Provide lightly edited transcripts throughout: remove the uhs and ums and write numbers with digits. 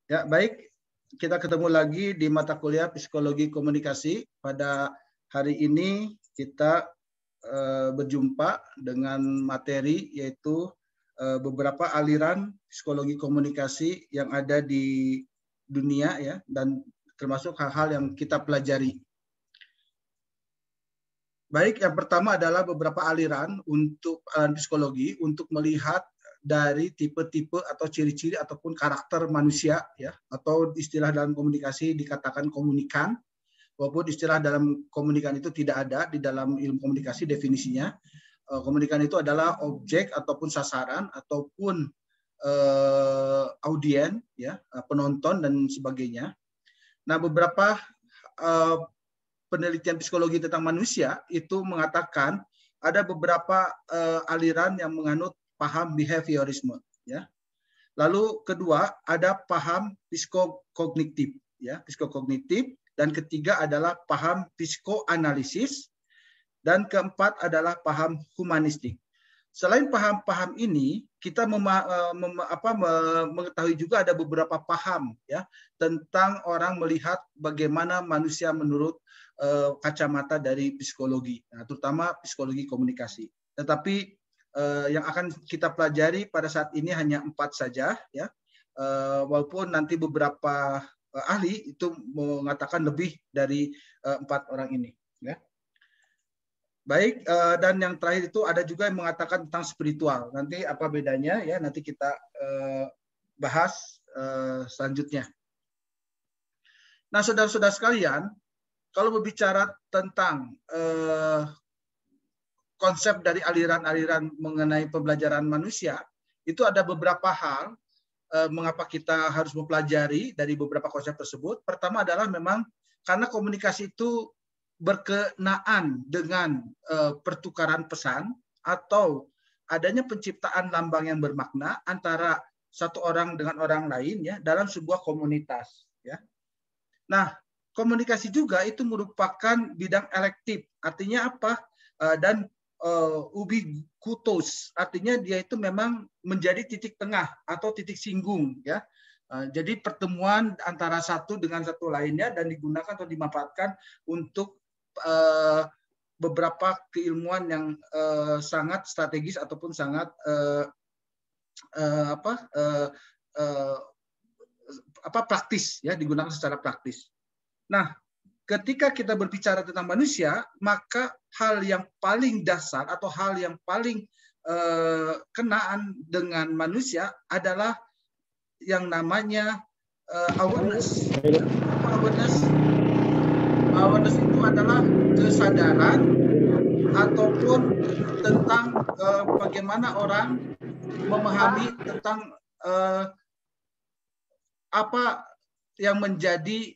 Ya, baik. Kita ketemu lagi di mata kuliah Psikologi Komunikasi. Pada hari ini kita berjumpa dengan materi yaitu beberapa aliran psikologi komunikasi yang ada di dunia ya, dan termasuk hal-hal yang kita pelajari. Baik, yang pertama adalah beberapa aliran untuk psikologi untuk melihat dari tipe-tipe atau ciri-ciri ataupun karakter manusia ya, atau istilah dalam komunikasi dikatakan komunikan, walaupun istilah dalam komunikan itu tidak ada di dalam ilmu komunikasi definisinya. Komunikan itu adalah objek ataupun sasaran ataupun audien ya, penonton dan sebagainya. Nah, beberapa penelitian psikologi tentang manusia itu mengatakan ada beberapa aliran yang menganut paham behaviorisme ya. Lalu kedua ada paham psikokognitif ya, psikokognitif, dan ketiga adalah paham psikoanalisis, dan keempat adalah paham humanistik. Selain paham-paham ini, kita mengetahui juga ada beberapa paham ya tentang orang melihat bagaimana manusia menurut kacamata dari psikologi, nah, terutama psikologi komunikasi. Tetapi yang akan kita pelajari pada saat ini hanya 4 saja ya, walaupun nanti beberapa ahli itu mengatakan lebih dari 4 orang ini ya. Baik, dan yang terakhir itu ada juga yang mengatakan tentang spiritual. Nanti apa bedanya ya, nanti kita bahas selanjutnya. Nah, saudara-saudara sekalian, kalau berbicara tentang konsep dari aliran-aliran mengenai pembelajaran manusia, itu ada beberapa hal mengapa kita harus mempelajari dari beberapa konsep tersebut. Pertama adalah memang karena komunikasi itu berkenaan dengan pertukaran pesan atau adanya penciptaan lambang yang bermakna antara satu orang dengan orang lain ya dalam sebuah komunitas ya. Nah, komunikasi juga itu merupakan bidang elektif. Artinya apa? Dan ubiquitous, artinya dia itu memang menjadi titik tengah atau titik singgung ya. Jadi pertemuan antara satu dengan satu lainnya dan digunakan atau dimanfaatkan untuk beberapa keilmuan yang sangat strategis ataupun sangat praktis ya, digunakan secara praktis. Nah, ketika kita berbicara tentang manusia, maka hal yang paling dasar atau hal yang paling kenaan dengan manusia adalah yang namanya awareness. Awareness itu adalah kesadaran ataupun tentang bagaimana orang memahami tentang apa yang menjadi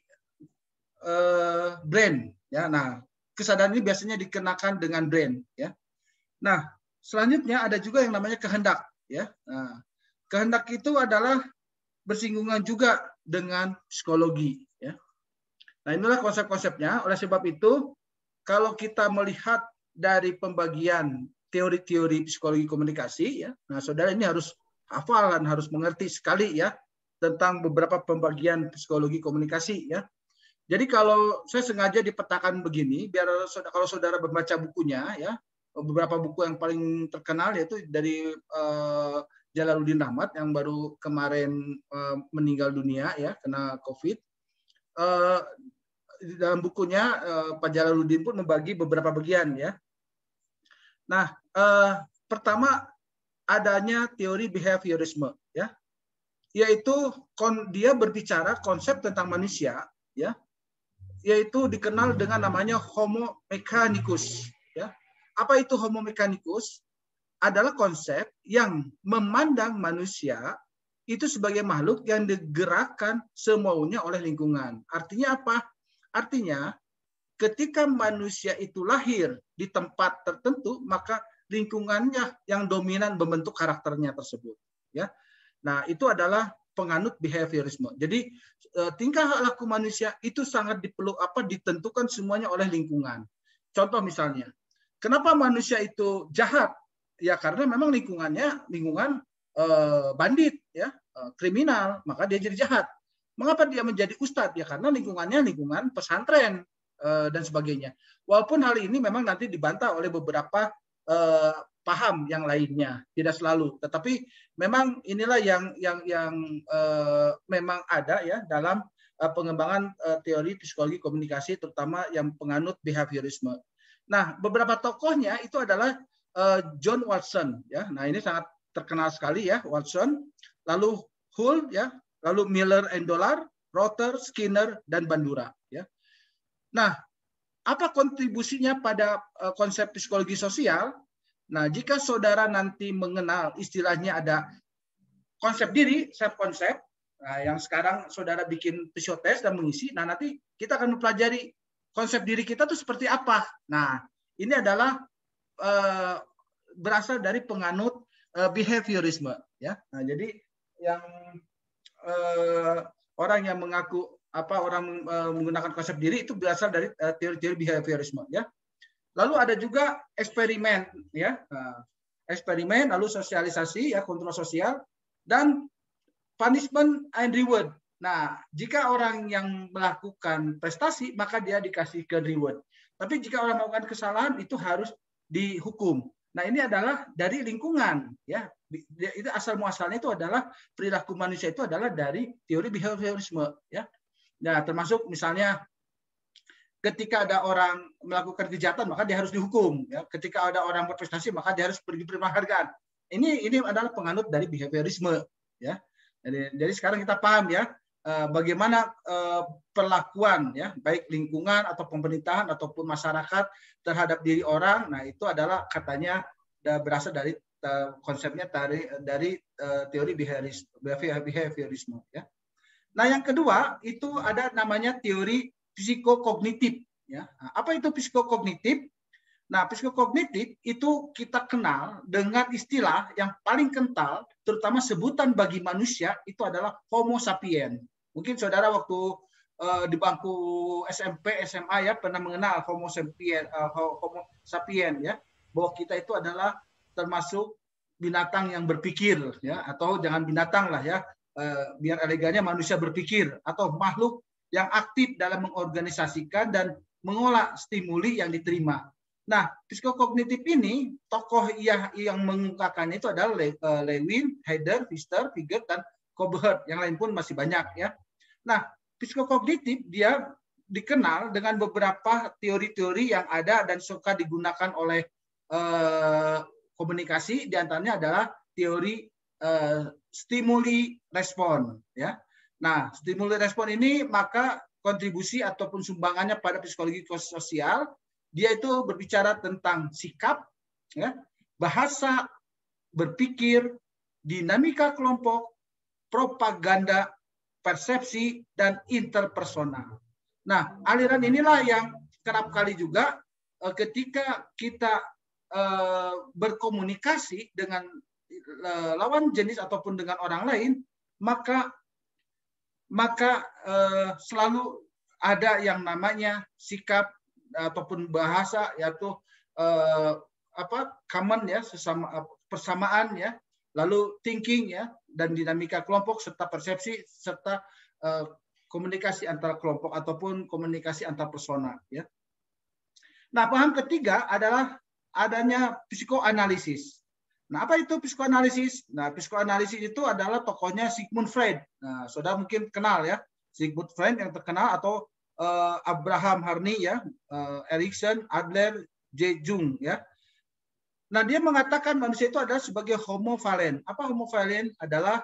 brain ya. Nah, kesadaran ini biasanya dikenakan dengan brain ya. Nah, selanjutnya ada juga yang namanya kehendak ya. Nah, kehendak itu adalah bersinggungan juga dengan psikologi ya. Nah, inilah konsep-konsepnya. Oleh sebab itu, kalau kita melihat dari pembagian teori-teori psikologi komunikasi ya, nah saudara ini harus hafal dan harus mengerti sekali ya tentang beberapa pembagian psikologi komunikasi ya. Jadi kalau saya sengaja dipetakan begini, biar kalau saudara membaca bukunya ya, beberapa buku yang paling terkenal yaitu dari Jalaluddin Rahmat yang baru kemarin meninggal dunia ya kena COVID. Di dalam bukunya Pak Jalaluddin pun membagi beberapa bagian ya. Nah, pertama adanya teori behaviorisme ya, yaitu dia berbicara konsep tentang manusia ya, yaitu dikenal dengan namanya homo mechanicus ya. Apa itu homo mechanicus? Adalah konsep yang memandang manusia itu sebagai makhluk yang digerakkan semaunya oleh lingkungan. Artinya apa? Artinya ketika manusia itu lahir di tempat tertentu, maka lingkungannya yang dominan membentuk karakternya tersebut ya. Nah, itu adalah penganut behaviorisme. Jadi tingkah laku manusia itu sangat ditentukan semuanya oleh lingkungan. Contoh misalnya, kenapa manusia itu jahat? Ya karena memang lingkungan bandit ya, kriminal, maka dia jadi jahat. Mengapa dia menjadi ustadz? Ya karena lingkungannya lingkungan pesantren dan sebagainya. Walaupun hal ini memang nanti dibantah oleh beberapa paham yang lainnya, tidak selalu. Tetapi memang inilah yang memang ada ya dalam pengembangan teori psikologi komunikasi, terutama yang penganut behaviorisme. Nah, beberapa tokohnya itu adalah John Watson, ya. Nah, ini sangat terkenal sekali ya, Watson. Lalu Hull, ya. Lalu Miller and Dollar, Rother, Skinner, dan Bandura, ya. Nah, apa kontribusinya pada konsep psikologi sosial? Nah, jika saudara nanti mengenal istilahnya ada konsep diri, self konsep, nah, yang sekarang saudara bikin psikotest dan mengisi, nah nanti kita akan mempelajari konsep diri kita itu seperti apa. Nah, ini adalah berasal dari penganut behaviorisme, ya. Nah, jadi yang orang yang mengaku orang menggunakan konsep diri itu berasal dari teori-teori behaviorisme, ya. Lalu ada juga eksperimen, ya, eksperimen, lalu sosialisasi, ya, kontrol sosial, dan punishment and reward. Nah, jika orang yang melakukan prestasi, maka dia dikasihkan reward. Tapi jika orang melakukan kesalahan, itu harus dihukum. Nah, ini adalah dari lingkungan, ya. Itu asal muasalnya itu adalah perilaku manusia itu adalah dari teori behaviorisme, ya. Nah, termasuk misalnya ketika ada orang melakukan kejahatan maka dia harus dihukum, ya. Ketika ada orang berprestasi maka dia harus beri penghargaan. Ini adalah penganut dari behaviorisme, ya. Jadi sekarang kita paham, ya, bagaimana perlakuan, ya, baik lingkungan atau pemerintahan ataupun masyarakat terhadap diri orang. Nah, itu adalah katanya berasal dari konsepnya dari teori behaviorisme, ya. Nah, yang kedua itu ada namanya teori psikokognitif, ya. Apa itu psikokognitif? Nah, psikokognitif itu kita kenal dengan istilah yang paling kental, terutama sebutan bagi manusia itu adalah Homo sapien. Mungkin saudara waktu di bangku SMP, SMA, ya, pernah mengenal Homo sapien, ya, bahwa kita itu adalah termasuk binatang yang berpikir, ya, atau jangan binatang lah, ya, biar elegannya manusia berpikir atau makhluk yang aktif dalam mengorganisasikan dan mengolah stimuli yang diterima. Nah, psikokognitif ini tokoh yang mengungkapkannya itu adalah Lewin, Heider, Pfister, Piaget, dan Kohlberg. Yang lain pun masih banyak, ya. Nah, psikokognitif dia dikenal dengan beberapa teori-teori yang ada dan suka digunakan oleh komunikasi. Di antaranya adalah teori stimuli respon, ya. Nah, stimuli respon ini maka kontribusi ataupun sumbangannya pada psikologi sosial, dia itu berbicara tentang sikap, ya, bahasa, berpikir, dinamika kelompok, propaganda, persepsi, dan interpersonal. Nah, aliran inilah yang kerap kali juga ketika kita berkomunikasi dengan lawan jenis ataupun dengan orang lain, maka selalu ada yang namanya sikap ataupun bahasa, yaitu common, ya, persamaan, ya, lalu thinking, ya, dan dinamika kelompok serta persepsi serta komunikasi antar kelompok ataupun komunikasi antar persona, ya. Nah, paham ketiga adalah adanya psikoanalisis. Nah, apa itu psikoanalisis? Nah, psikoanalisis itu adalah tokohnya Sigmund Freud. Nah, saudara mungkin kenal, ya, Sigmund Freud yang terkenal, atau Abraham Harney, ya, Erikson, Adler, J. Jung, ya. Nah, dia mengatakan manusia itu adalah sebagai homo valen. Apa homo valen? Adalah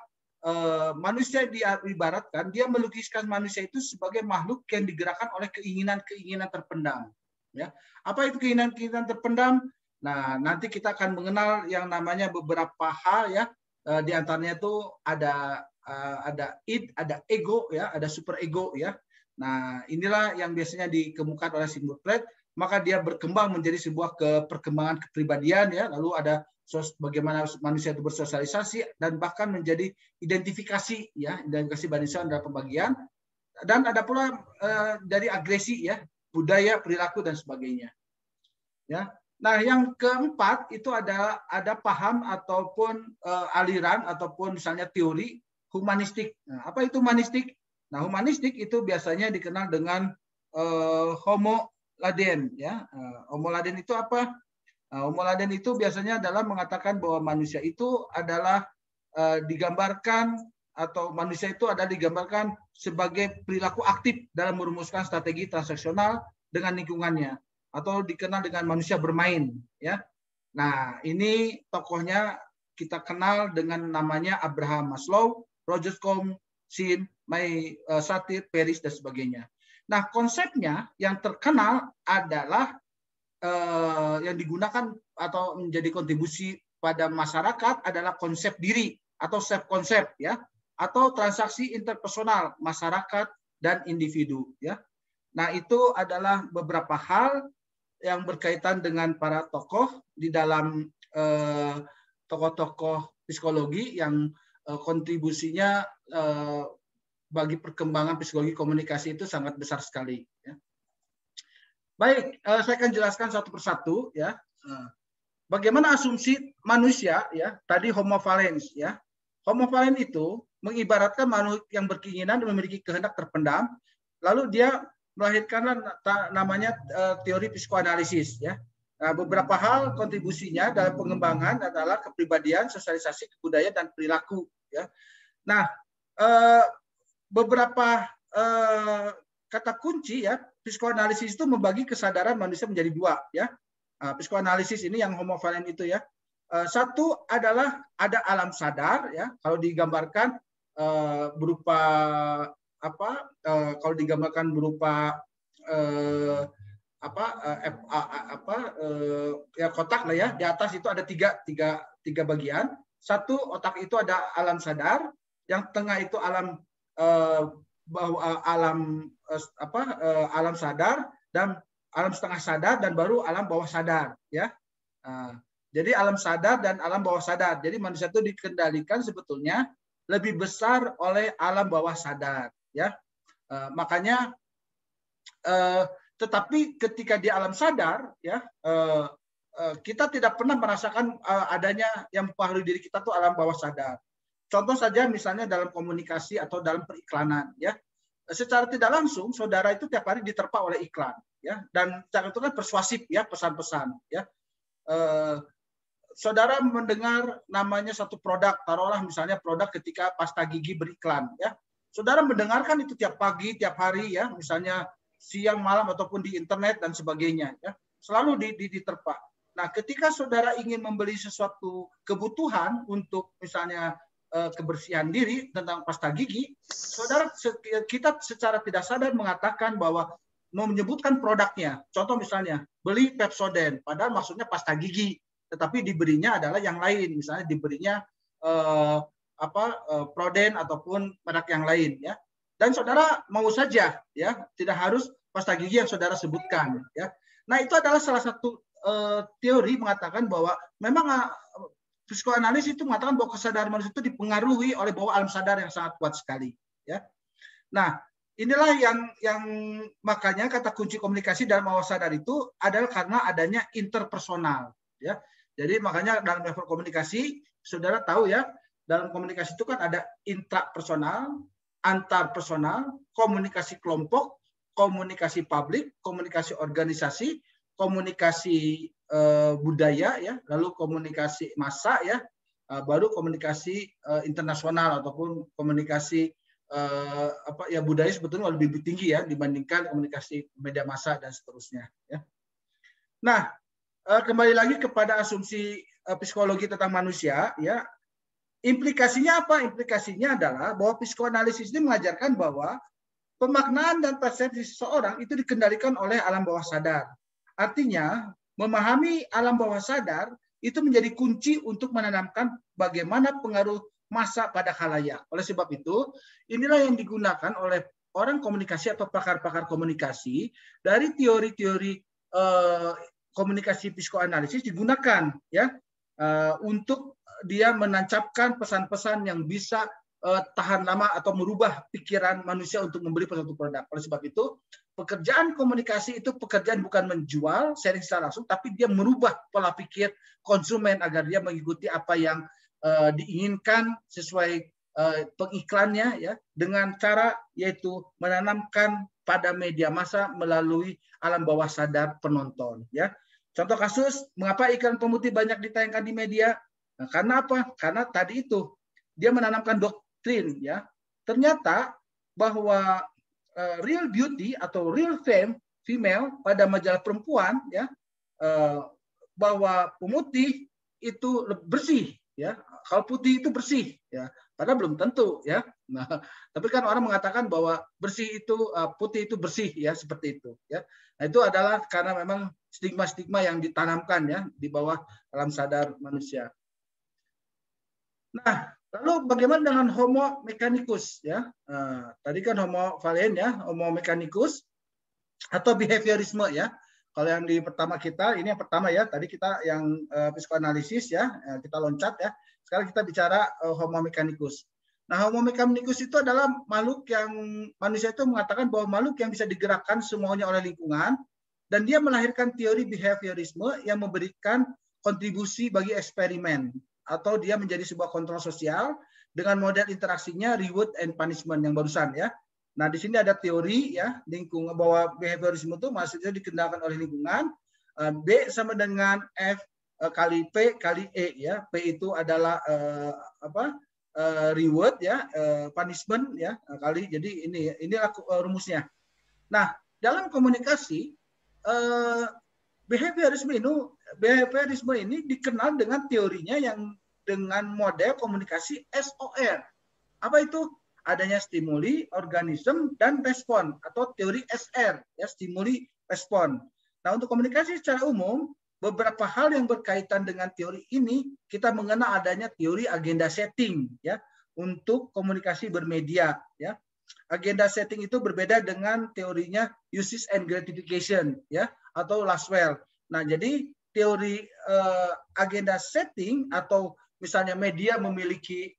manusia diibaratkan, dia melukiskan manusia itu sebagai makhluk yang digerakkan oleh keinginan-keinginan terpendam, ya. Apa itu keinginan-keinginan terpendam? Nah, nanti kita akan mengenal yang namanya beberapa hal, ya. Di antaranya itu ada id, ada ego, ya, ada super ego, ya. Nah, inilah yang biasanya dikemukakan oleh Sigmund Freud. Maka dia berkembang menjadi sebuah perkembangan kepribadian, ya. Lalu ada bagaimana manusia itu bersosialisasi dan bahkan menjadi identifikasi, ya, identifikasi manusia dalam pembagian. Dan ada pula dari agresi, ya, budaya, perilaku, dan sebagainya, ya. Nah, yang keempat itu ada paham ataupun aliran ataupun misalnya teori humanistik. Nah, apa itu humanistik? Nah, humanistik itu biasanya dikenal dengan homo laden, ya. Homo laden itu apa? Homo laden itu biasanya adalah mengatakan bahwa manusia itu adalah digambarkan atau manusia itu adalah digambarkan sebagai perilaku aktif dalam merumuskan strategi transaksional dengan lingkungannya atau dikenal dengan manusia bermain, ya. Nah, ini tokohnya kita kenal dengan namanya Abraham Maslow, Roger Scruton, Satir, Paris, dan sebagainya. Nah, konsepnya yang terkenal adalah yang digunakan atau menjadi kontribusi pada masyarakat adalah konsep diri atau self konsep, ya, atau transaksi interpersonal masyarakat dan individu, ya. Nah, itu adalah beberapa hal yang berkaitan dengan para tokoh di dalam tokoh-tokoh psikologi yang kontribusinya bagi perkembangan psikologi komunikasi itu sangat besar sekali, ya. Baik, saya akan jelaskan satu persatu, ya. Bagaimana asumsi manusia, ya, tadi homo valens, ya. Homo valens itu mengibaratkan makhluk yang berkeinginan dan memiliki kehendak terpendam, lalu dia melahirkan namanya teori psikoanalisis, ya. Nah, beberapa hal kontribusinya dalam pengembangan adalah kepribadian, sosialisasi, kebudayaan, dan perilaku, ya. Nah, beberapa kata kunci, ya, psikoanalisis itu membagi kesadaran manusia menjadi dua, ya. Psikoanalisis ini yang homo valens itu, ya. Satu adalah ada alam sadar, ya, kalau digambarkan berupa apa? Kalau digambarkan berupa ya kotak lah, ya. Di atas itu ada tiga bagian. Satu otak itu ada alam sadar, yang tengah itu alam alam sadar, dan alam setengah sadar, dan baru alam bawah sadar, ya. Jadi alam sadar dan alam bawah sadar. Jadi manusia itu dikendalikan sebetulnya lebih besar oleh alam bawah sadar, ya. Makanya tetapi ketika di alam sadar, ya, kita tidak pernah merasakan adanya yang mempengaruhi diri kita tuh alam bawah sadar. Contoh saja misalnya dalam komunikasi atau dalam periklanan, ya. Secara tidak langsung saudara itu tiap hari diterpa oleh iklan, ya, dan cara itu kan persuasif, ya, pesan-pesan, ya. Saudara mendengar namanya satu produk, taruhlah misalnya produk ketika pasta gigi beriklan, ya. Saudara mendengarkan itu tiap pagi, tiap hari, ya, misalnya siang, malam, ataupun di internet dan sebagainya, ya. Selalu diterpa. Nah, ketika saudara ingin membeli sesuatu kebutuhan untuk misalnya kebersihan diri tentang pasta gigi, saudara, kita secara tidak sadar mengatakan bahwa menyebutkan produknya. Contoh misalnya beli Pepsodent, padahal maksudnya pasta gigi, tetapi diberinya adalah yang lain, misalnya diberinya Proden ataupun merek yang lain, ya. Dan saudara mau saja, ya, tidak harus pasta gigi yang saudara sebutkan, ya. Nah, itu adalah salah satu teori mengatakan bahwa memang psikoanalisis itu mengatakan bahwa kesadaran manusia itu dipengaruhi oleh bawah alam sadar yang sangat kuat sekali, ya. Nah, inilah yang makanya kata kunci komunikasi dalam bawah sadar itu adalah karena adanya interpersonal, ya. Jadi makanya dalam level komunikasi, saudara tahu, ya, dalam komunikasi itu kan ada intrapersonal, antarpersonal, komunikasi kelompok, komunikasi publik, komunikasi organisasi, komunikasi budaya, ya, lalu komunikasi massa, ya, baru komunikasi internasional ataupun komunikasi ya budaya sebetulnya lebih tinggi, ya, dibandingkan komunikasi media massa dan seterusnya, ya. Nah, kembali lagi kepada asumsi psikologi tentang manusia, ya. Implikasinya apa? Implikasinya adalah bahwa psikoanalisis ini mengajarkan bahwa pemaknaan dan persepsi seseorang itu dikendalikan oleh alam bawah sadar. Artinya, memahami alam bawah sadar itu menjadi kunci untuk menanamkan bagaimana pengaruh massa pada khalayak. Oleh sebab itu, inilah yang digunakan oleh orang komunikasi atau pakar-pakar komunikasi dari teori-teori komunikasi psikoanalisis digunakan, ya, untuk dia menancapkan pesan-pesan yang bisa tahan lama atau merubah pikiran manusia untuk membeli suatu produk. Oleh sebab itu, pekerjaan komunikasi itu pekerjaan bukan menjual sharing secara langsung, tapi dia merubah pola pikir konsumen agar dia mengikuti apa yang diinginkan sesuai pengiklannya ya dengan cara yaitu menanamkan pada media massa melalui alam bawah sadar penonton ya. Contoh kasus mengapa iklan pemutih banyak ditayangkan di media? Nah, karena apa? Karena tadi itu dia menanamkan doktrin ya. Ternyata bahwa real beauty atau real female pada majalah perempuan ya bahwa pemutih itu bersih ya. Kalau putih itu bersih ya. Padahal belum tentu ya. Nah, tapi kan orang mengatakan bahwa bersih itu putih itu bersih ya seperti itu ya. Nah, itu adalah karena memang stigma-stigma yang ditanamkan ya di bawah alam sadar manusia. Nah, lalu bagaimana dengan Homo mechanicus ya? Tadi kan Homo valen ya, Homo mechanicus atau behaviorisme ya. Kalau yang di pertama kita, ini yang pertama ya. Tadi kita yang psikoanalisis ya, kita loncat ya. Sekarang kita bicara Homo mechanicus. Nah, Homo mechanicus itu adalah makhluk yang manusia itu mengatakan bahwa makhluk yang bisa digerakkan semuanya oleh lingkungan dan dia melahirkan teori behaviorisme yang memberikan kontribusi bagi eksperimen atau dia menjadi sebuah kontrol sosial dengan model interaksinya reward and punishment yang barusan ya. Nah, di sini ada teori ya lingkungan bahwa behaviorisme itu maksudnya dikendalikan oleh lingkungan. B sama dengan F kali P kali E ya. P itu adalah reward ya, punishment ya kali. Jadi inilah rumusnya. Nah, dalam komunikasi behaviorisme ini dikenal dengan teorinya yang dengan model komunikasi SOR. Apa itu? Adanya stimuli, organisme, dan respon atau teori SR, ya stimuli, respon. Nah, untuk komunikasi secara umum, beberapa hal yang berkaitan dengan teori ini kita mengenal adanya teori agenda setting, ya, untuk komunikasi bermedia, ya. Agenda setting itu berbeda dengan teorinya uses and gratification, ya, atau Laswell. Nah, jadi teori agenda setting atau misalnya media memiliki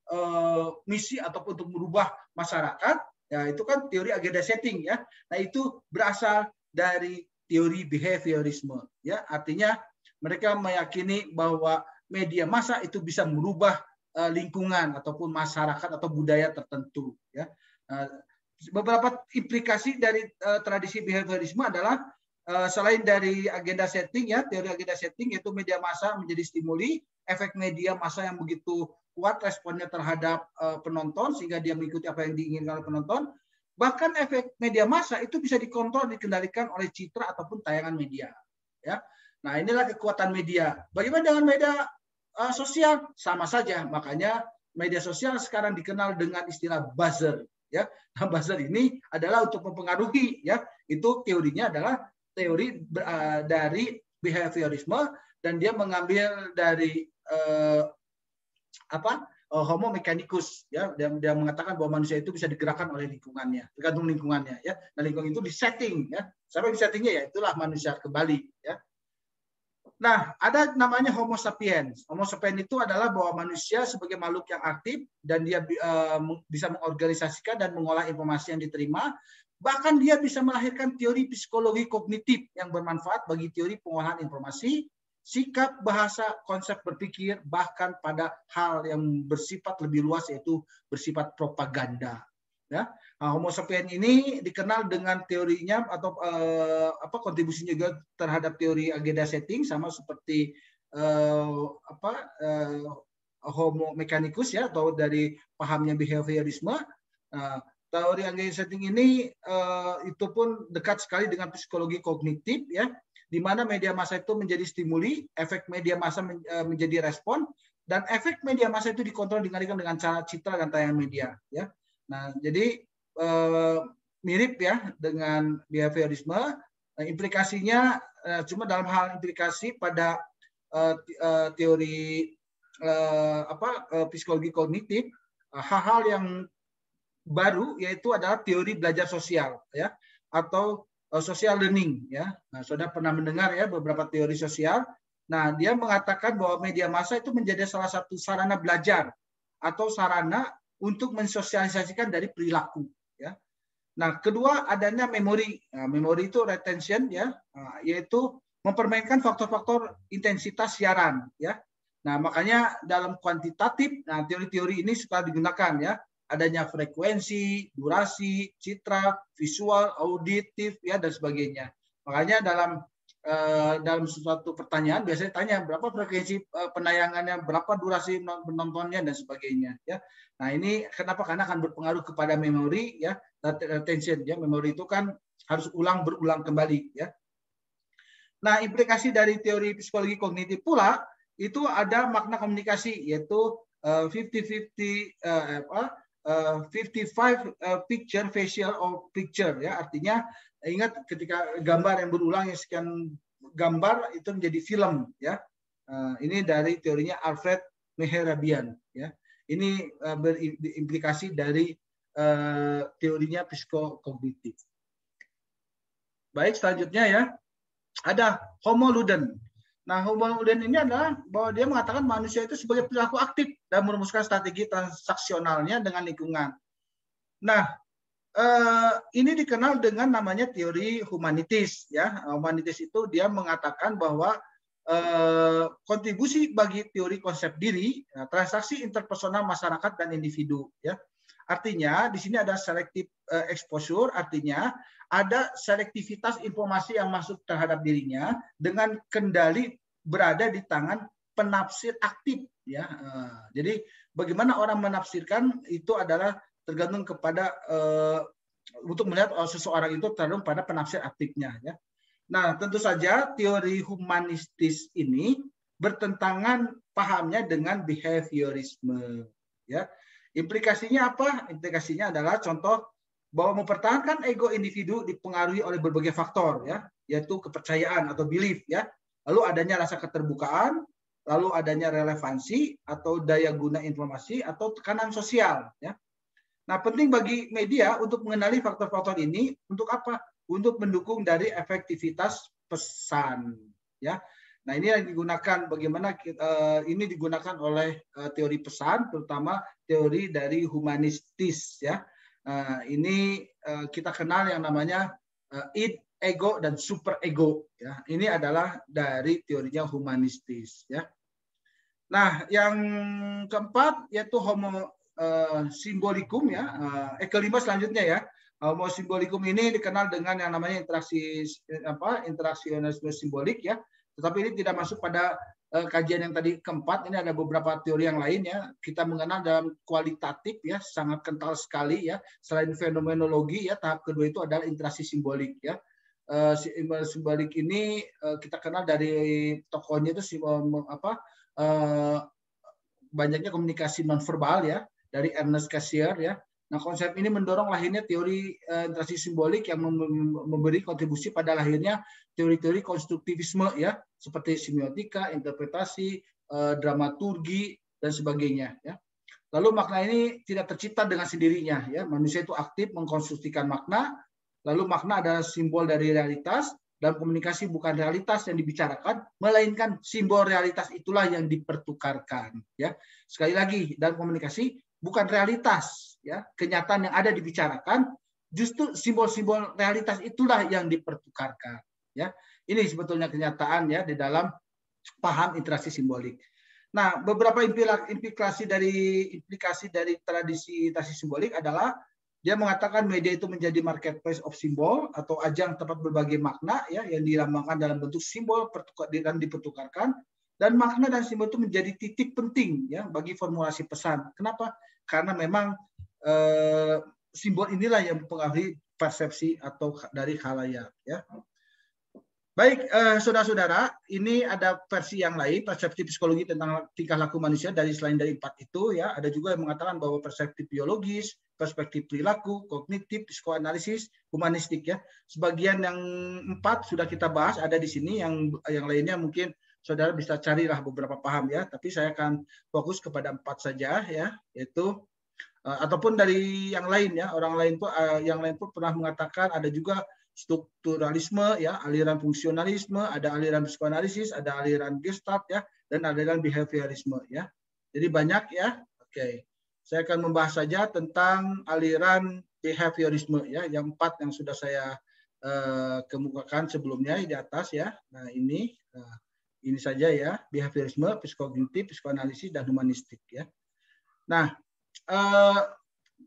misi ataupun untuk merubah masyarakat, ya itu kan teori agenda setting ya. Nah, itu berasal dari teori behaviorisme, ya. Artinya mereka meyakini bahwa media massa itu bisa merubah lingkungan ataupun masyarakat atau budaya tertentu, ya. Beberapa implikasi dari tradisi behaviorisme adalah selain dari agenda setting ya, teori agenda setting yaitu media massa menjadi stimuli, efek media massa yang begitu kuat responnya terhadap penonton sehingga dia mengikuti apa yang diinginkan oleh penonton. Bahkan efek media massa itu bisa dikontrol, dikendalikan oleh citra ataupun tayangan media. Ya, nah inilah kekuatan media. Bagaimana dengan media sosial? Sama saja. Makanya media sosial sekarang dikenal dengan istilah buzzer. Ya, nah, buzzer ini adalah untuk mempengaruhi. Ya, itu teorinya adalah teori dari behaviorisme dan dia mengambil dari Homo mechanicus ya, dia mengatakan bahwa manusia itu bisa digerakkan oleh lingkungannya, tergantung lingkungannya ya. Nah, lingkungan itu disetting ya. Siapa yang disettingnya ya itulah manusia kembali ya. Nah, ada namanya Homo sapiens. Homo sapiens itu adalah bahwa manusia sebagai makhluk yang aktif dan dia bisa mengorganisasikan dan mengolah informasi yang diterima. Bahkan dia bisa melahirkan teori psikologi kognitif yang bermanfaat bagi teori pengolahan informasi, sikap, bahasa, konsep berpikir, bahkan pada hal yang bersifat lebih luas yaitu bersifat propaganda. Ya, nah, Homo sapiens ini dikenal dengan teorinya atau kontribusinya juga terhadap teori agenda setting sama seperti Homo mechanicus ya atau dari pahamnya behaviorisme. Teori agenda setting ini itu pun dekat sekali dengan psikologi kognitif ya, di mana media massa itu menjadi stimuli, efek media massa menjadi respon, dan efek media massa itu dikontrol dikendalikan dengan cara citra dan tayangan media ya. Nah, jadi mirip ya dengan behaviorisme. Implikasinya cuma dalam hal implikasi pada teori psikologi kognitif, hal-hal yang baru yaitu adalah teori belajar sosial ya atau social learning ya. Nah, Saudara pernah mendengar ya beberapa teori sosial. Nah, dia mengatakan bahwa media massa itu menjadi salah satu sarana belajar atau sarana untuk mensosialisasikan dari perilaku ya. Nah, kedua adanya memori. Nah, memori itu retention ya, yaitu mempermainkan faktor-faktor intensitas siaran ya. Nah, makanya dalam kuantitatif, nah teori-teori ini suka digunakan ya. adanya frekuensi, durasi, citra, visual, auditif, ya dan sebagainya. Makanya dalam suatu pertanyaan biasanya tanya berapa frekuensi penayangannya, berapa durasi penontonnya dan sebagainya. Ya, nah ini kenapa? Karena akan berpengaruh kepada memori, ya, retention. Ya, memori itu kan harus berulang kembali. Ya. Nah, implikasi dari teori psikologi kognitif pula itu ada makna komunikasi, yaitu 55 picture facial or picture, ya, artinya ingat ketika gambar yang berulang yang sekian gambar itu menjadi film, ya. Ini dari teorinya Alfred Mehrabian, ya. Ini berimplikasi dari teorinya psikokognitif. Baik, selanjutnya ya ada Homo Ludens. Nah, Homo Ludens ini adalah bahwa dia mengatakan manusia itu sebagai perilaku aktif dan merumuskan strategi transaksionalnya dengan lingkungan. Nah, ini dikenal dengan namanya teori humanitis. Ya, humanitis itu dia mengatakan bahwa kontribusi bagi teori konsep diri, transaksi interpersonal masyarakat dan individu. Ya, artinya di sini ada selective exposure, artinya ada selektivitas informasi yang masuk terhadap dirinya dengan kendali berada di tangan penafsir aktif. Ya, jadi bagaimana orang menafsirkan itu adalah tergantung kepada untuk melihat seseorang itu tergantung pada penafsir aktifnya. Ya. Nah, tentu saja teori humanistis ini bertentangan pahamnya dengan behaviorisme. Ya, implikasinya apa? Implikasinya adalah contoh bahwa mempertahankan ego individu dipengaruhi oleh berbagai faktor, ya, yaitu kepercayaan atau belief, ya, lalu adanya rasa keterbukaan, lalu adanya relevansi atau daya guna informasi atau tekanan sosial, ya. Nah, penting bagi media untuk mengenali faktor-faktor ini untuk apa? Untuk mendukung dari efektivitas pesan, ya. Nah, ini yang digunakan bagaimana ini digunakan oleh teori pesan, terutama teori dari humanistis, ya. Ini kita kenal yang namanya id, ego, dan super ego. Ya. Ini adalah dari teorinya humanistis. Ya. Nah, yang keempat yaitu homo simbolicum. Ya. Kelima selanjutnya ya. Homo simbolicum ini dikenal dengan yang namanya interaksionalisme simbolik. Ya. Tetapi ini tidak masuk pada kajian yang tadi keempat. Ini ada beberapa teori yang lain, ya. Kita mengenal dalam kualitatif, ya, sangat kental sekali, ya. Selain fenomenologi, ya, tahap kedua itu adalah interaksi simbolik, ya. Simbolik ini kita kenal dari tokohnya itu banyaknya komunikasi nonverbal, ya, dari Ernest Cassirer, ya. Nah, konsep ini mendorong lahirnya teori interaksi simbolik yang memberi kontribusi pada lahirnya teori-teori konstruktivisme, ya, seperti semiotika, interpretasi, dramaturgi, dan sebagainya. Ya. Lalu makna ini tidak tercipta dengan sendirinya. Ya. Manusia itu aktif mengkonstruksikan makna, lalu makna adalah simbol dari realitas, dan komunikasi bukan realitas yang dibicarakan, melainkan simbol realitas itulah yang dipertukarkan. Ya. Sekali lagi, dalam komunikasi bukan realitas, ya, kenyataan yang ada dibicarakan, justru simbol-simbol realitas itulah yang dipertukarkan. Ya, ini sebetulnya kenyataan, ya, di dalam paham interaksi simbolik. Nah, beberapa implikasi dari tradisi interaksi simbolik adalah dia mengatakan media itu menjadi marketplace of symbol atau ajang tempat berbagai makna, ya, yang dilambangkan dalam bentuk simbol dan dipertukarkan. Dan makna dan simbol itu menjadi titik penting, ya, bagi formulasi pesan. Kenapa? Karena memang simbol inilah yang mempengaruhi persepsi atau dari khalayak. Ya. Baik, saudara-saudara, ini ada versi yang lain, persepsi psikologi tentang tingkah laku manusia dari selain dari 4 itu, ya. Ada juga yang mengatakan bahwa perspektif biologis, perspektif perilaku, kognitif, psikoanalisis, humanistik, ya. Sebagian yang 4 sudah kita bahas, ada di sini, yang lainnya mungkin saudara bisa carilah beberapa paham, ya. Tapi saya akan fokus kepada 4 saja, ya, yaitu ataupun dari yang lain, ya. Orang lain pun yang lain pun pernah mengatakan ada juga strukturalisme, ya, aliran fungsionalisme, ada aliran psikoanalisis, ada aliran Gestalt, ya, dan aliran behaviorisme, ya. Jadi banyak, ya. Oke. Saya akan membahas saja tentang aliran behaviorisme, ya, yang 4 yang sudah saya kemukakan sebelumnya di atas, ya. Nah, ini saja, ya, behaviorisme, psikognitif, psikoanalisis, dan humanistik, ya. Nah,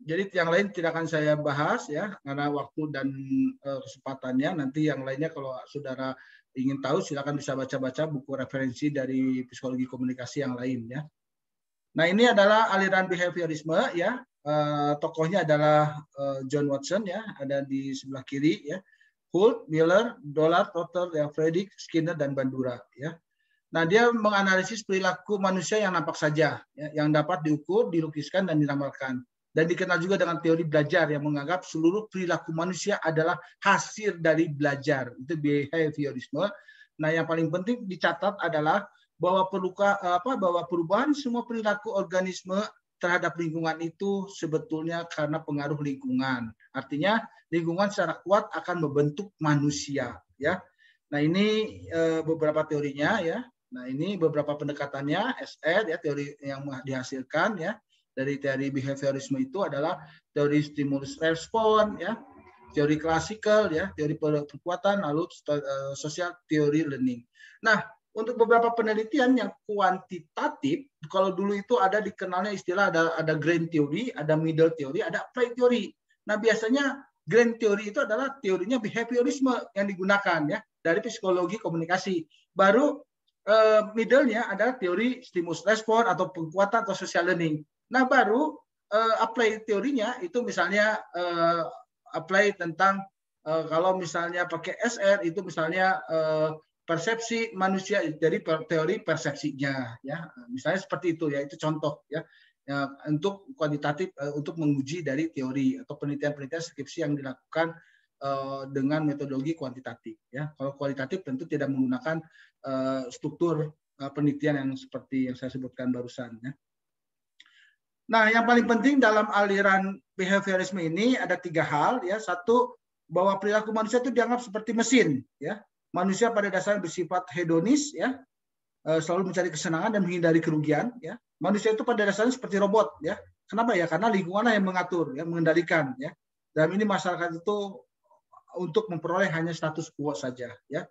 Jadi yang lain tidak akan saya bahas ya karena waktu dan kesempatannya. Nanti yang lainnya kalau saudara ingin tahu silakan bisa baca-baca buku referensi dari psikologi komunikasi yang lain ya. Nah, ini adalah aliran behaviorisme ya. Tokohnya adalah John Watson ya, ada di sebelah kiri ya. Holt, Miller, Dollard, Totter, Frederick, Skinner dan Bandura ya. Nah, dia menganalisis perilaku manusia yang nampak saja, ya, yang dapat diukur, dilukiskan, dan diramalkan. Dan dikenal juga dengan teori belajar yang menganggap seluruh perilaku manusia adalah hasil dari belajar. Itu behaviorisme. Nah, yang paling penting dicatat adalah bahwa perubahan semua perilaku organisme terhadap lingkungan itu sebetulnya karena pengaruh lingkungan. Artinya lingkungan secara kuat akan membentuk manusia. Ya. Nah, ini beberapa teorinya ya. Nah, ini beberapa pendekatannya, SR ya, teori yang dihasilkan ya dari teori behaviorisme itu adalah teori stimulus respon ya, teori klasikal ya, teori perkuatan, lalu sosial teori learning. Nah, untuk beberapa penelitian yang kuantitatif, kalau dulu itu ada dikenalnya istilah ada grand theory, ada middle theory, ada applied theory. Nah, biasanya grand theory itu adalah teorinya behaviorisme yang digunakan ya dari psikologi komunikasi. Baru middle-nya adalah teori stimulus respon atau penguatan atau social learning. Nah, baru apply teorinya itu misalnya apply tentang kalau misalnya pakai SR itu misalnya persepsi manusia dari teori persepsinya ya. Misalnya seperti itu ya, itu contoh ya. Untuk kuantitatif untuk menguji dari teori atau penelitian-penelitian skripsi yang dilakukan dengan metodologi kuantitatif ya. Kalau kualitatif tentu tidak menggunakan struktur penelitian yang seperti yang saya sebutkan barusan ya. Nah, yang paling penting dalam aliran behaviorisme ini ada 3 hal ya. Satu, bahwa perilaku manusia itu dianggap seperti mesin ya. Manusia pada dasarnya bersifat hedonis ya, selalu mencari kesenangan dan menghindari kerugian ya. Manusia itu pada dasarnya seperti robot ya. Kenapa ya? Karena lingkunganlah yang mengatur ya, mengendalikan ya. Dan ini masyarakat itu untuk memperoleh hanya status quo saja ya.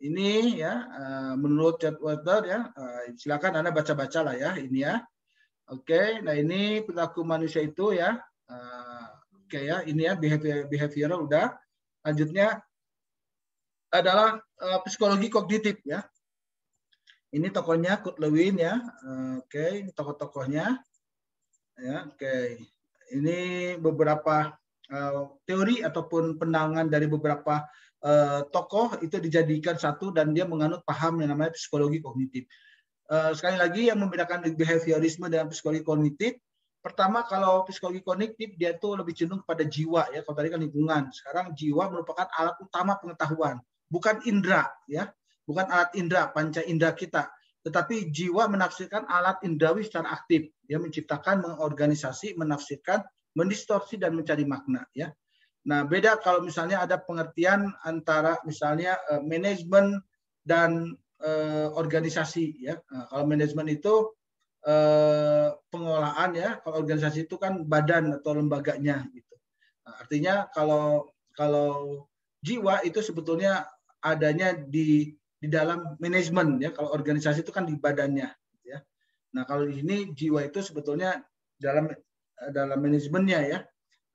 Ini ya menurut Chatwater ya, silakan Anda baca-baca lah ya ini ya. Oke, nah ini perilaku manusia itu ya. Oke ya, ini ya behavioral udah. Lanjutnya adalah psikologi kognitif ya. Ini tokohnya Kurt Lewin ya. Oke, ini tokoh-tokohnya. Ya, oke. Ini beberapa teori ataupun pandangan dari beberapa tokoh itu dijadikan satu dan dia menganut paham yang namanya psikologi kognitif. Sekali lagi yang membedakan behaviorisme dengan psikologi kognitif, pertama kalau psikologi kognitif dia tuh lebih cenderung pada jiwa ya, kalau tadi kan lingkungan. Sekarang jiwa merupakan alat utama pengetahuan, bukan indera ya, bukan alat indera, panca indera kita, tetapi jiwa menafsirkan alat indrawi secara aktif, dia menciptakan, mengorganisasi, menafsirkan, mendistorsi dan mencari makna ya. Nah, beda kalau misalnya ada pengertian antara misalnya manajemen dan organisasi ya. Nah, kalau manajemen itu pengolahan ya, kalau organisasi itu kan badan atau lembaganya gitu. Nah, artinya kalau jiwa itu sebetulnya adanya di dalam manajemen ya. Kalau organisasi itu kan di badannya ya. Nah, kalau di sini jiwa itu sebetulnya dalam manajemennya ya.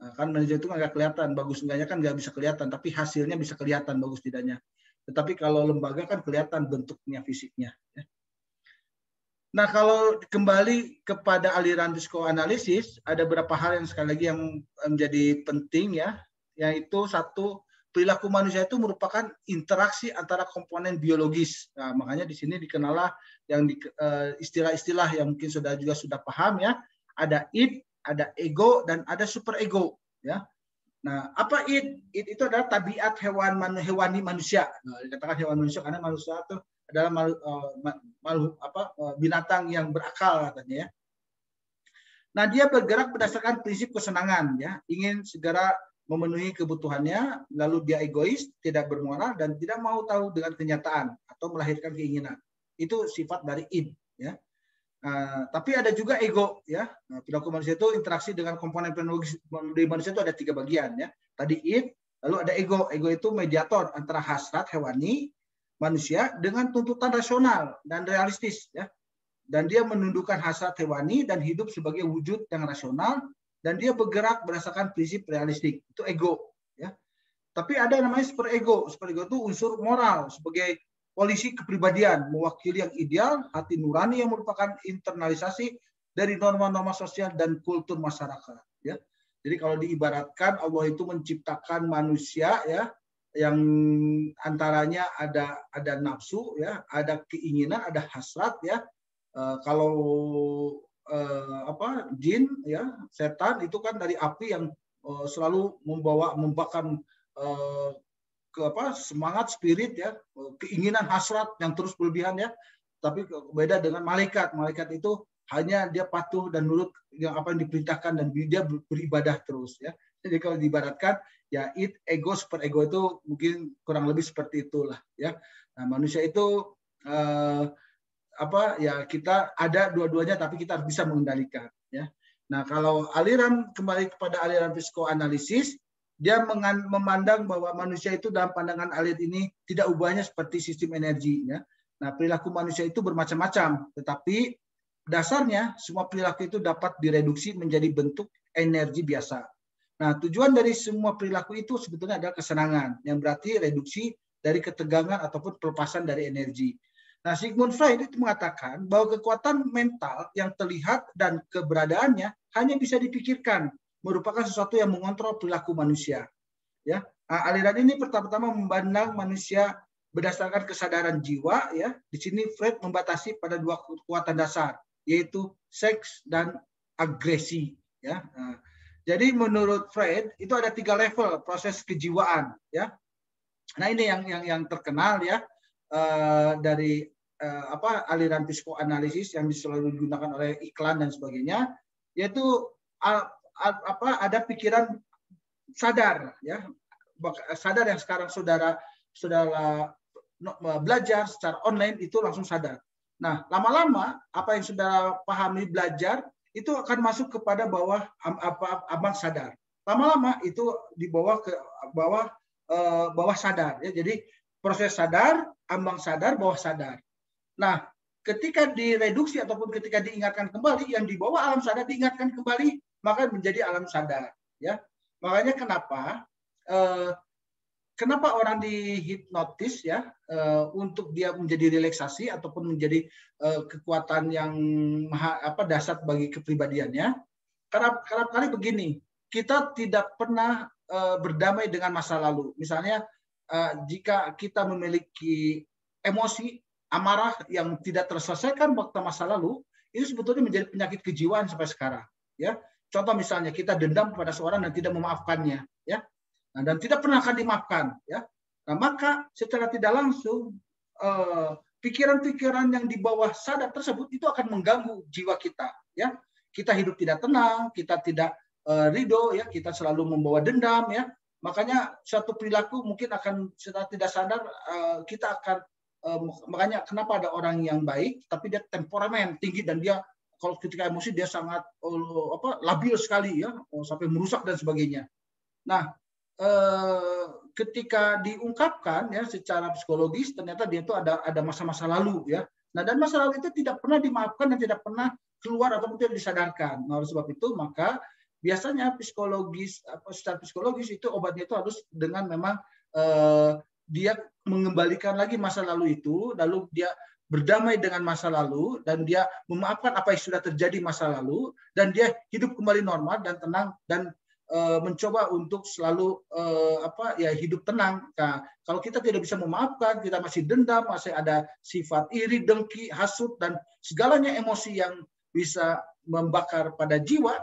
Nah, kan manajemen itu nggak kelihatan, bagus enggaknya kan nggak bisa kelihatan, tapi hasilnya bisa kelihatan bagus tidaknya. Tetapi kalau lembaga kan kelihatan bentuknya, fisiknya. Ya. Nah, kalau kembali kepada aliran psikoanalisis, ada beberapa hal yang sekali lagi yang menjadi penting ya, yaitu satu, perilaku manusia itu merupakan interaksi antara komponen biologis. Nah, makanya di sini dikenallah yang istilah-istilah yang mungkin sudah paham ya, ada id, ada ego, dan ada superego ya. Nah, apa id? Id itu adalah tabiat hewani manusia. Nah, dikatakan hewan manusia karena manusia itu adalah binatang yang berakal katanya ya. Nah, dia bergerak berdasarkan prinsip kesenangan ya, ingin segera memenuhi kebutuhannya, lalu dia egois, tidak bermoral dan tidak mau tahu dengan kenyataan atau melahirkan keinginan. Itu sifat dari id ya. Tapi ada juga ego ya. Nah, perilaku manusia itu interaksi dengan komponen biologis di manusia itu ada 3 bagian ya. Tadi id, lalu ada ego. Ego itu mediator antara hasrat hewani manusia dengan tuntutan rasional dan realistis ya. Dan dia menundukkan hasrat hewani dan hidup sebagai wujud yang rasional dan dia bergerak berdasarkan prinsip realistik. Itu ego, ya. Tapi ada yang namanya superego. Superego itu unsur moral sebagai polisi kepribadian, mewakili yang ideal, hati nurani yang merupakan internalisasi dari norma-norma sosial dan kultur masyarakat, ya. Jadi kalau diibaratkan Allah itu menciptakan manusia, ya, yang antaranya ada nafsu, ya, ada keinginan, ada hasrat, ya. Kalau jin, ya, setan itu kan dari api yang selalu membakar semangat, spirit, ya, keinginan, hasrat yang terus berlebihan, ya. Tapi beda dengan malaikat. Malaikat itu hanya dia patuh dan nurut yang apa yang diperintahkan dan dia beribadah terus, ya. Jadi kalau diibaratkan, ya, ego, super ego itu mungkin kurang lebih seperti itulah, ya. Nah, manusia itu ya, kita ada dua-duanya, tapi kita harus bisa mengendalikan, ya. Nah, kalau kembali kepada aliran psikoanalisis, dia memandang bahwa manusia itu dalam pandangan aliran ini tidak ubahnya seperti sistem energi, ya. Nah, perilaku manusia itu bermacam-macam, tetapi dasarnya semua perilaku itu dapat direduksi menjadi bentuk energi biasa. Nah, tujuan dari semua perilaku itu sebetulnya adalah kesenangan, yang berarti reduksi dari ketegangan ataupun pelepasan dari energi. Nah, Sigmund Freud itu mengatakan bahwa kekuatan mental yang terlihat dan keberadaannya hanya bisa dipikirkan, merupakan sesuatu yang mengontrol perilaku manusia. Ya, aliran ini pertama-tama memandang manusia berdasarkan kesadaran jiwa. Ya, di sini Freud membatasi pada dua kekuatan dasar, yaitu seks dan agresi. Ya, jadi menurut Freud itu ada 3 level proses kejiwaan. Ya, nah ini yang terkenal, ya, dari aliran psikoanalisis yang selalu digunakan oleh iklan dan sebagainya, yaitu ada pikiran sadar, ya, sadar yang sekarang saudara belajar secara online itu langsung sadar. Nah, lama-lama apa yang saudara pahami belajar itu akan masuk kepada bawah abang sadar. Lama-lama itu dibawa ke bawah sadar, ya. Jadi proses sadar, ambang sadar, bawah sadar. Nah, ketika direduksi ataupun ketika diingatkan kembali, yang di bawah alam sadar diingatkan kembali, maka menjadi alam sadar, ya. Makanya kenapa orang dihipnotis, ya, untuk dia menjadi relaksasi ataupun menjadi kekuatan yang dasar bagi kepribadiannya. Karena kali begini, kita tidak pernah berdamai dengan masa lalu. Misalnya jika kita memiliki emosi amarah yang tidak terselesaikan waktu masa lalu, itu sebetulnya menjadi penyakit kejiwaan sampai sekarang, ya. Contoh misalnya kita dendam kepada seorang dan tidak memaafkannya, ya. Nah, dan tidak pernah akan dimaafkan, ya. Nah, maka secara tidak langsung pikiran-pikiran yang di bawah sadar tersebut itu akan mengganggu jiwa kita, ya. Kita hidup tidak tenang, kita tidak ridho, ya, kita selalu membawa dendam, ya. Makanya suatu perilaku mungkin akan secara tidak sadar kita akan makanya kenapa ada orang yang baik tapi dia temperamen tinggi dan dia kalau ketika emosi dia sangat labil sekali, ya, sampai merusak dan sebagainya. Nah, ketika diungkapkan, ya, secara psikologis ternyata dia itu ada masa-masa lalu, ya. Nah, dan masa lalu itu tidak pernah dimaafkan dan tidak pernah keluar ataupun tidak disadarkan. Nah, oleh sebab itu maka biasanya secara psikologis itu obatnya itu harus dengan memang dia mengembalikan lagi masa lalu itu, lalu dia berdamai dengan masa lalu dan dia memaafkan apa yang sudah terjadi masa lalu dan dia hidup kembali normal dan tenang dan mencoba untuk selalu hidup tenang. Nah, kalau kita tidak bisa memaafkan, kita masih dendam, masih ada sifat iri, dengki, hasut dan segalanya emosi yang bisa membakar pada jiwa,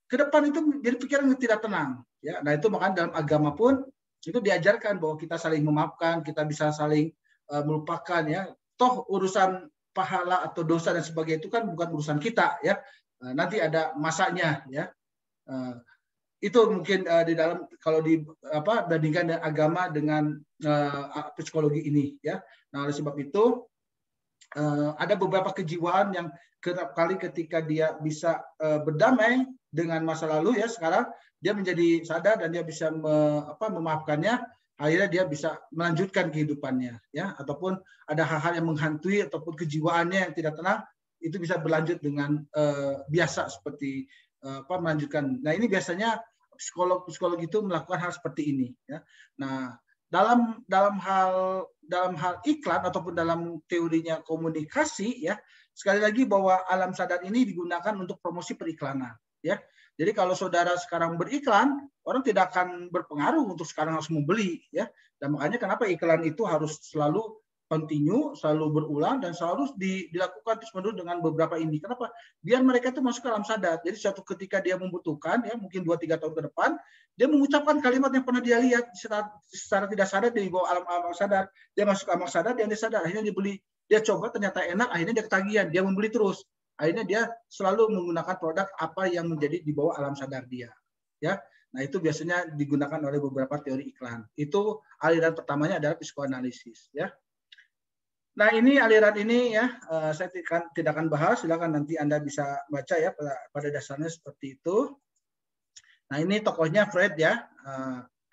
ke depan itu jadi pikiran yang tidak tenang, ya. Nah, itu makanya dalam agama pun itu diajarkan bahwa kita saling memaafkan, kita bisa saling melupakan, ya. Toh urusan pahala atau dosa dan sebagainya itu kan bukan urusan kita, ya. Nanti ada masanya, ya. Itu mungkin di dalam kalau bandingkan dengan agama dengan psikologi ini, ya. Nah, oleh sebab itu ada beberapa kejiwaan yang kerap kali ketika dia bisa berdamai dengan masa lalu, ya, sekarang dia menjadi sadar dan dia bisa memaafkannya, akhirnya dia bisa melanjutkan kehidupannya, ya. Ataupun ada hal-hal yang menghantui ataupun kejiwaannya yang tidak tenang itu bisa berlanjut dengan biasa seperti melanjutkan. Nah, ini biasanya psikolog itu melakukan hal seperti ini, ya. Nah, dalam hal iklan ataupun dalam teorinya komunikasi, ya, sekali lagi bahwa alam sadar ini digunakan untuk promosi periklanan, ya. Jadi kalau saudara sekarang beriklan, orang tidak akan berpengaruh untuk sekarang harus membeli, ya. Dan makanya kenapa iklan itu harus selalu continue, selalu berulang, dan selalu dilakukan terus-menerus dengan beberapa ini. Kenapa? Biar mereka itu masuk ke alam sadar. Jadi suatu ketika dia membutuhkan, ya mungkin 2-3 tahun ke depan, dia mengucapkan kalimat yang pernah dia lihat secara tidak sadar di bawah alam sadar. Dia masuk ke alam sadar, dia sadar, akhirnya dia beli. Dia coba, ternyata enak, akhirnya dia ketagihan, dia membeli terus. Akhirnya dia selalu menggunakan produk apa yang menjadi di bawah alam sadar dia. Ya. Nah, itu biasanya digunakan oleh beberapa teori iklan. Itu aliran pertamanya adalah psikoanalisis, ya. Nah, ini aliran ini, ya, saya tidak akan bahas, silakan nanti Anda bisa baca, ya, pada dasarnya seperti itu. Nah, ini tokohnya Freud, ya,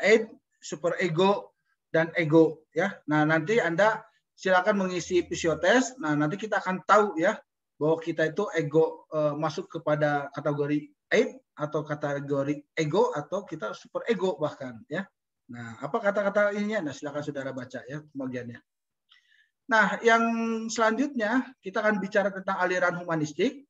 id, super ego, dan ego, ya. Nah, nanti Anda silakan mengisi psikotest. Nah, nanti kita akan tahu, ya, bahwa kita itu ego masuk kepada kategori id atau kategori ego, atau kita super ego bahkan, ya. Nah, apa kata-kata ininya? Nah, silakan saudara baca, ya, bagiannya. Nah, yang selanjutnya kita akan bicara tentang aliran humanistik.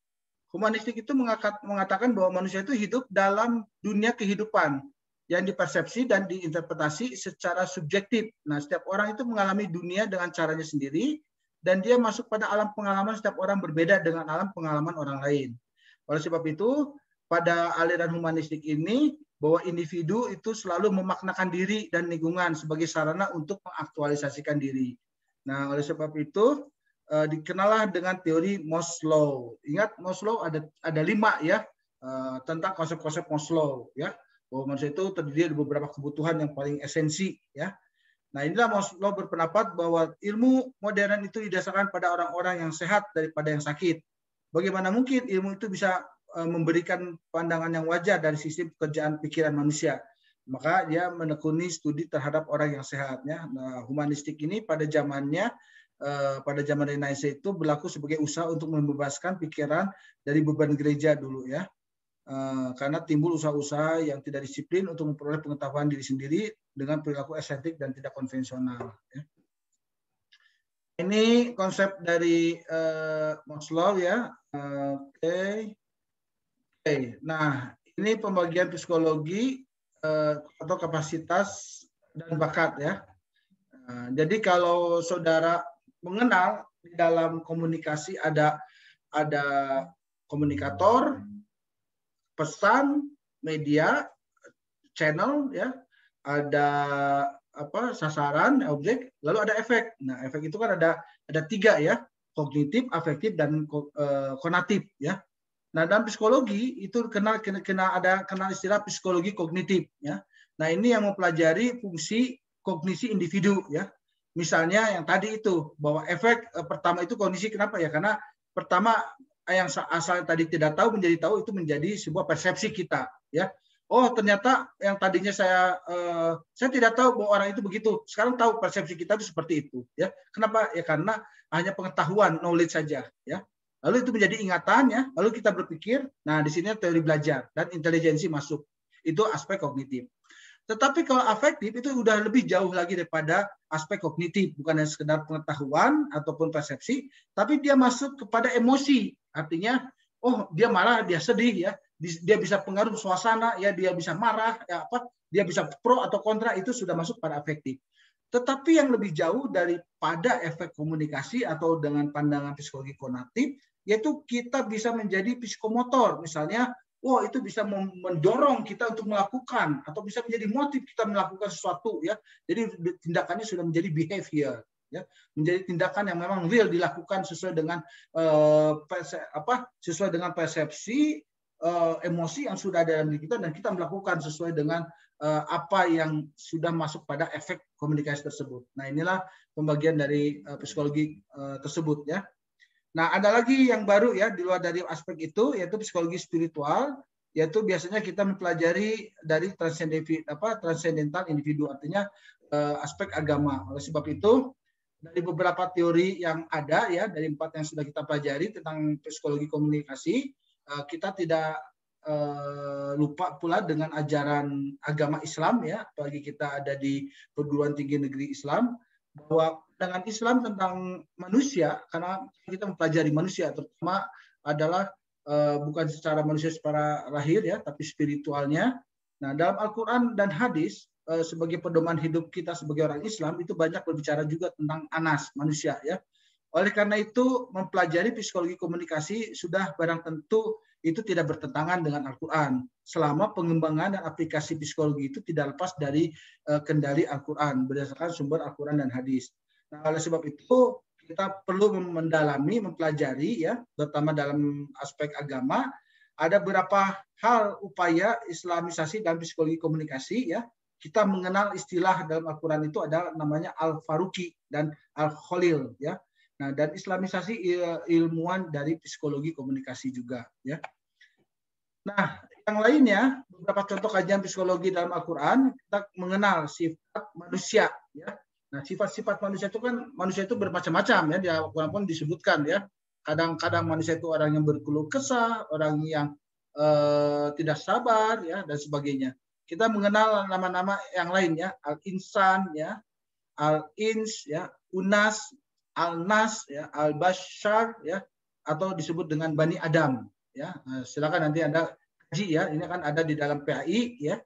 Humanistik itu mengatakan bahwa manusia itu hidup dalam dunia kehidupan yang dipersepsi dan diinterpretasi secara subjektif. Nah, setiap orang itu mengalami dunia dengan caranya sendiri, dan dia masuk pada alam pengalaman setiap orang berbeda dengan alam pengalaman orang lain. Oleh sebab itu, pada aliran humanistik ini, bahwa individu itu selalu memaknakan diri dan lingkungan sebagai sarana untuk mengaktualisasikan diri. Nah, oleh sebab itu dikenallah dengan teori Maslow. Ingat, Maslow ada 5, ya, tentang konsep-konsep Maslow, ya, bahwa manusia itu terdiri dari beberapa kebutuhan yang paling esensi, ya. Nah, inilah Maslow berpendapat bahwa ilmu modern itu didasarkan pada orang-orang yang sehat daripada yang sakit. Bagaimana mungkin ilmu itu bisa memberikan pandangan yang wajar dari sistem pekerjaan pikiran manusia? Maka dia menekuni studi terhadap orang yang sehatnya. Nah, humanistik ini pada zamannya, pada zaman Renaissance itu berlaku sebagai usaha untuk membebaskan pikiran dari beban gereja dulu, ya, karena timbul usaha-usaha yang tidak disiplin untuk memperoleh pengetahuan diri sendiri dengan perilaku estetik dan tidak konvensional. Ya. Ini konsep dari Maslow, ya. Oke. Nah, ini pembagian psikologi atau kapasitas dan bakat, ya. Jadi kalau saudara mengenal di dalam komunikasi ada komunikator, pesan, media, channel, ya, ada sasaran, objek, lalu ada efek. Nah, efek itu kan ada 3, ya, kognitif, afektif, dan konatif, ya. Nah, dalam psikologi itu kenal istilah psikologi kognitif, ya. Nah, ini yang mempelajari fungsi kognisi individu, ya. Misalnya yang tadi itu bahwa efek pertama itu kognisi, kenapa, ya? Karena pertama yang asal tadi tidak tahu menjadi tahu, itu menjadi sebuah persepsi kita, ya. Oh, ternyata yang tadinya saya tidak tahu bahwa orang itu begitu, sekarang tahu, persepsi kita itu seperti itu, ya. Kenapa? Ya karena hanya pengetahuan, knowledge saja, ya. Lalu itu menjadi ingatannya, lalu kita berpikir. Nah, di sini teori belajar dan intelijensi masuk. Itu aspek kognitif. Tetapi kalau afektif itu udah lebih jauh lagi daripada aspek kognitif, bukan hanya sekedar pengetahuan ataupun persepsi, tapi dia masuk kepada emosi. Artinya, oh, dia marah, dia sedih, ya. Dia bisa pengaruh suasana, ya, dia bisa marah, ya, dia bisa pro atau kontra, itu sudah masuk pada afektif. Tetapi yang lebih jauh daripada efek komunikasi atau dengan pandangan psikologi konatif, yaitu kita bisa menjadi psikomotor. Misalnya, wah, itu bisa mendorong kita untuk melakukan, atau bisa menjadi motif kita melakukan sesuatu, ya. Jadi tindakannya sudah menjadi behavior, ya, menjadi tindakan yang memang real dilakukan sesuai dengan sesuai dengan persepsi, emosi yang sudah ada dalam diri kita, dan kita melakukan sesuai dengan apa yang sudah masuk pada efek komunikasi tersebut. Nah, inilah pembagian dari psikologi tersebut, ya. Nah, ada lagi yang baru, ya, di luar dari aspek itu, yaitu psikologi spiritual, yaitu biasanya kita mempelajari dari transcendental individu, artinya aspek agama. Oleh sebab itu, dari beberapa teori yang ada, ya, dari 4 yang sudah kita pelajari tentang psikologi komunikasi, kita tidak lupa pula dengan ajaran agama Islam ya, apalagi kita ada di perguruan tinggi negeri Islam, bahwa dengan Islam tentang manusia, karena kita mempelajari manusia, terutama adalah bukan secara manusia secara lahir ya, tapi spiritualnya. Nah, dalam Al-Quran dan hadis sebagai pedoman hidup kita sebagai orang Islam itu banyak berbicara juga tentang anas, manusia ya. Oleh karena itu mempelajari psikologi komunikasi sudah barang tentu itu tidak bertentangan dengan Al-Quran selama pengembangan dan aplikasi psikologi itu tidak lepas dari kendali Al-Quran berdasarkan sumber Al-Quran dan hadis. Nah, oleh sebab itu kita perlu mendalami, mempelajari ya, terutama dalam aspek agama, ada beberapa hal upaya islamisasi dalam psikologi komunikasi ya. Kita mengenal istilah dalam Al-Quran itu ada namanya Al-Faruqi dan Al-Khalil ya. Nah, dan islamisasi ilmuwan dari psikologi komunikasi juga ya. Nah, yang lainnya beberapa contoh kajian psikologi dalam Al-Quran, kita mengenal sifat manusia ya. Nah, sifat-sifat manusia itu kan manusia itu bermacam-macam ya, di Al-Quran pun disebutkan ya. Kadang-kadang manusia itu orang yang berkeluh kesah, orang yang tidak sabar ya, dan sebagainya. Kita mengenal nama-nama yang lain ya, al-insan ya, al-ins ya, unas, al-nas ya, al-bashar ya, atau disebut dengan Bani Adam ya. Nah, silakan nanti Anda kaji ya, ini kan ada di dalam PAI ya.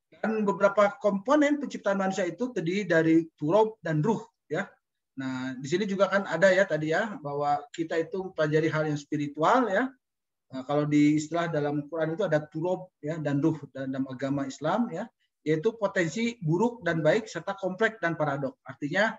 Dan beberapa komponen penciptaan manusia itu terdiri dari turab dan ruh ya. Nah, di sini juga kan ada ya tadi ya, bahwa kita itu mempelajari hal yang spiritual ya. Nah, kalau di istilah dalam Quran itu ada turab ya dan ruh dalam agama Islam ya, yaitu potensi buruk dan baik serta kompleks dan paradok. Artinya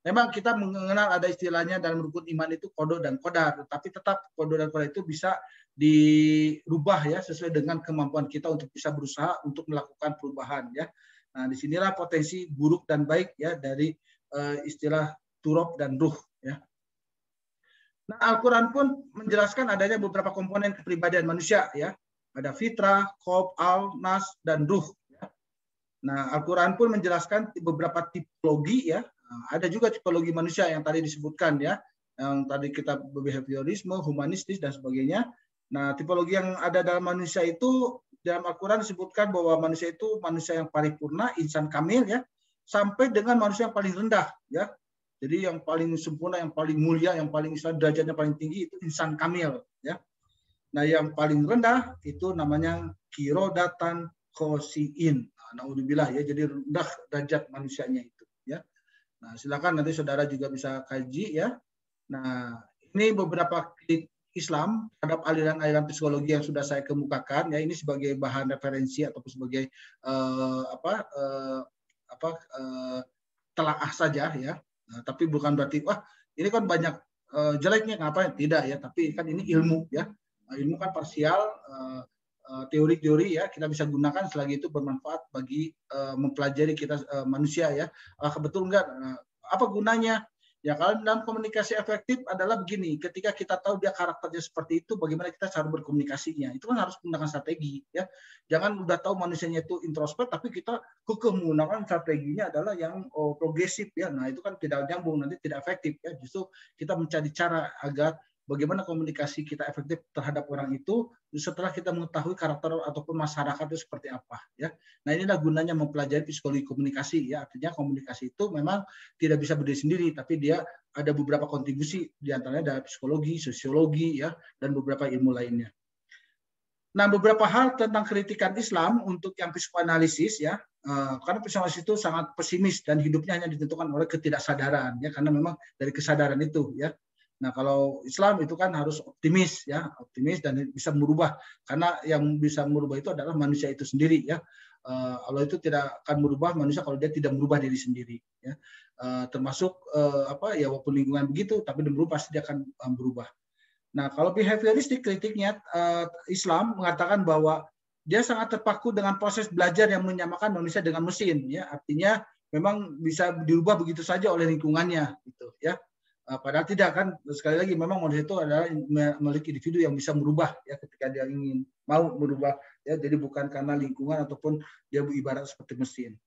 memang kita mengenal ada istilahnya dalam rukun iman itu qada dan qadar, tapi tetap qada dan qadar itu bisa dirubah ya sesuai dengan kemampuan kita untuk bisa berusaha untuk melakukan perubahan ya. Nah, disinilah potensi buruk dan baik ya dari istilah turab dan ruh ya. Nah, Al-Quran pun menjelaskan adanya beberapa komponen kepribadian manusia ya. Ada fitrah, qalb, al, nas, dan ruh. Ya. Nah, Al-Quran pun menjelaskan beberapa tipologi ya. Nah, ada juga tipologi manusia yang tadi disebutkan ya. Yang tadi kita behaviorisme, humanistis, dan sebagainya. Nah, tipologi yang ada dalam manusia itu dalam Al-Quran disebutkan bahwa manusia itu manusia yang paripurna, insan kamil ya. Sampai dengan manusia yang paling rendah ya. Jadi yang paling sempurna, yang paling mulia, yang paling derajatnya paling tinggi itu insan kamil ya. Nah, yang paling rendah itu namanya kirodatan khosiin. Nah, naudzubillah ya, jadi rendah derajat manusianya itu ya. Nah, silakan nanti saudara juga bisa kaji ya. Nah, ini beberapa kritik Islam terhadap aliran-aliran psikologi yang sudah saya kemukakan ya, ini sebagai bahan referensi ataupun sebagai telaah saja ya. Nah, tapi bukan berarti wah ini kan banyak jeleknya ngapain, tidak ya, tapi kan ini ilmu ya. Ilmu kan parsial, teori-teori ya kita bisa gunakan selagi itu bermanfaat bagi mempelajari kita manusia ya. Betul enggak? Apa gunanya? Ya, kalau dalam komunikasi efektif adalah begini, ketika kita tahu dia karakternya seperti itu, bagaimana kita cara berkomunikasinya. Itu kan harus menggunakan strategi ya. Jangan udah tahu manusianya itu introspek tapi kita menggunakan strateginya adalah yang progresif ya. Nah, itu kan tidak nyambung, nanti tidak efektif ya. Justru kita mencari cara agar bagaimana komunikasi kita efektif terhadap orang itu setelah kita mengetahui karakter ataupun masyarakat itu seperti apa ya. Nah, inilah gunanya mempelajari psikologi komunikasi ya. Artinya komunikasi itu memang tidak bisa berdiri sendiri, tapi dia ada beberapa kontribusi diantaranya dari psikologi, sosiologi ya, dan beberapa ilmu lainnya. Nah, beberapa hal tentang kritikan Islam untuk yang psikoanalisis ya, karena psikoanalisis itu sangat pesimis dan hidupnya hanya ditentukan oleh ketidaksadaran ya, karena memang dari kesadaran itu ya. Nah, kalau Islam itu kan harus optimis ya, optimis dan bisa merubah, karena yang bisa merubah itu adalah manusia itu sendiri ya. Allah itu tidak akan merubah manusia kalau dia tidak merubah diri sendiri ya. Termasuk ya walaupun lingkungan begitu, tapi merubah pasti dia akan berubah. Nah, kalau behavioristik kritiknya Islam mengatakan bahwa dia sangat terpaku dengan proses belajar yang menyamakan manusia dengan mesin ya. Artinya memang bisa dirubah begitu saja oleh lingkungannya gitu ya. Padahal tidak kan, sekali lagi memang manusia itu adalah memiliki individu yang bisa merubah ya ketika dia ingin mau merubah ya, jadi bukan karena lingkungan ataupun dia beribarat seperti mesin.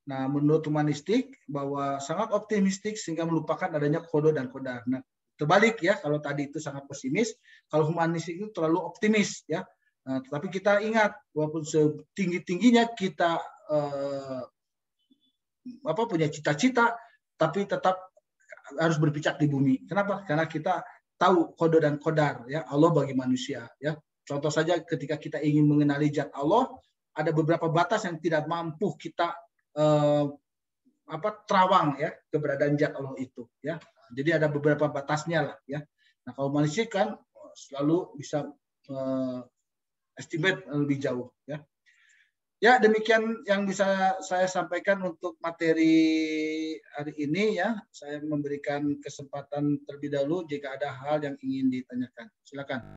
Nah, menurut humanistik bahwa sangat optimistik sehingga melupakan adanya qada dan qadar. Nah, terbalik ya, kalau tadi itu sangat pesimis, kalau humanistik itu terlalu optimis ya. Nah, tetapi kita ingat, walaupun setinggi-tingginya kita punya cita-cita, tapi tetap harus berpijak di bumi. Kenapa? Karena kita tahu kode dan kodar ya Allah bagi manusia. Ya, contoh saja ketika kita ingin mengenali zat Allah, ada beberapa batas yang tidak mampu kita terawang ya keberadaan zat Allah itu. Ya, jadi ada beberapa batasnya lah. Ya, nah kalau manusia kan selalu bisa estimate lebih jauh. Ya. Ya, demikian yang bisa saya sampaikan untuk materi hari ini ya. Saya memberikan kesempatan terlebih dahulu jika ada hal yang ingin ditanyakan. Silakan.